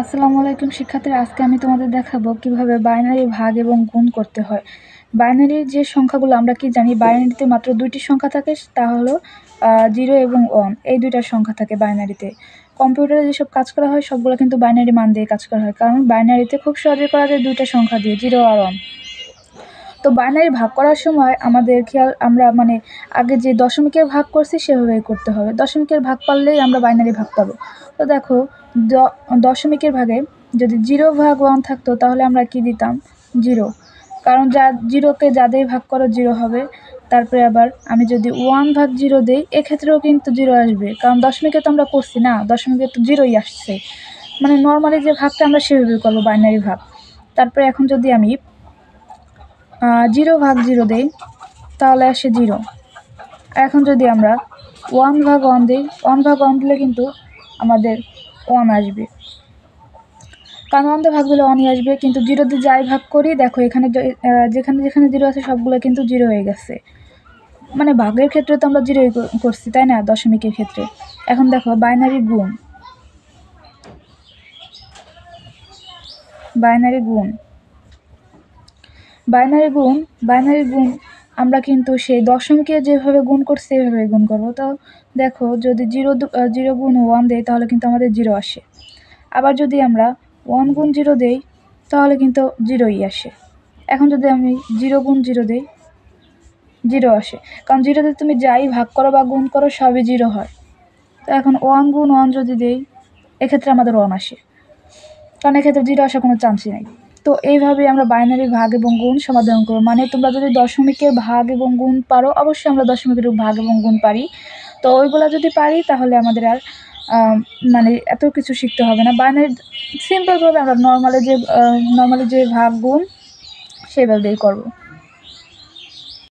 আসসালামু আলাইকুম শিক্ষার্থীরা, আজকে আমি তোমাদের দেখাবো কিভাবে বাইনারি ভাগ এবং গুণ করতে হয়। বাইনারির যে সংখ্যাগুলো আমরা কি জানি, বাইনারিতে মাত্র দুইটি সংখ্যা থাকে, তা হলো 0 এবং 1। এই দুইটা সংখ্যা থাকে বাইনারিতে। কম্পিউটারে যেসব কাজ করা হয় সবগুলো কিন্তু বাইনারি মান দিয়ে কাজ করা হয়, কারণ বাইনারিতে খুব সহজে করা যায় দুইটা সংখ্যা দিয়ে, 0 আর 1। তো বাইনারি ভাগ করার সময় আমাদের আমরা আগে যে দশমিকের ভাগ করছি সেভাবেই করতে হবে। দশমিকের ভাগ পারলেই আমরা বাইনারি ভাগ পাবো। তো দেখো, দশমিকের ভাগে যদি 0 ভাগ 1 থাকতো তাহলে আমরা কি দিতাম? 0, কারণ 0কে যা দিয়ে ভাগ করো 0 হবে। তারপরে আবার আমি যদি 1 ভাগ 0 দিই, এক্ষেত্রেও কিন্তু 0 আসবে, কারণ দশমিকে তো আমরা করছি না, দশমিকে তো 0ই আসছে। নর্মালি যে ভাগটা আমরা সেভাবে করবো, বাইনারি ভাগ। তারপরে এখন যদি আমি 0 ভাগ 0 দিই তাহলে আসে 0। এখন যদি আমরা 1 ভাগ 1 দিই, 1 ভাগ 1 দিলে কিন্তু আমাদের 1 আসবে, কারণ 1 দিয়ে ভাগ দিলে 1ই আসবে। কিন্তু 0 দিয়ে যাই ভাগ করি, দেখো এখানে যেখানে যেখানে 0 আছে সবগুলো কিন্তু 0 হয়ে গেছে। ভাগের ক্ষেত্রে তো আমরা 0ই করছি, তাই না? দশমিকের ক্ষেত্রে। এখন দেখো বাইনারি গুণ, বাইনারি গুণ বাইনারি গুণ আমরা কিন্তু সেই দশমিকে যেভাবে গুণ করছি সেভাবে গুণ করবো। তো দেখো, যদি 0 গুণ 1 দেই তাহলে কিন্তু আমাদের 0 আসে। আবার যদি আমরা 1 গুণ 0 দেই তাহলে কিন্তু 0ই আসে। এখন যদি আমি 0 গুণ 0 দিই, 0 আসে, কারণ 0 দিয়ে তুমি যাই ভাগ করো বা গুণ করো সবই 0 হয়। তো এখন 1 গুণ 1 যদি দেই, এক্ষেত্রে আমাদের 1 আসে, কারণ এক্ষেত্রে 0 আসার কোনো চান্সই নাই। তো এইভাবে আমরা বাইনারি ভাগ এবং গুণ সমাধান করবো। তোমরা যদি দশমিকের ভাগ এবং গুণ পারো, অবশ্যই আমরা দশমিকের ভাগ এবং গুণ পারি। তো ওইগুলো যদি পারি তাহলে আমাদের আর এত কিছু শিখতে হবে না। বাইনারি সিম্পলভাবে আমরা নর্মালি যে ভাগ গুণ সেভাবেই করবো।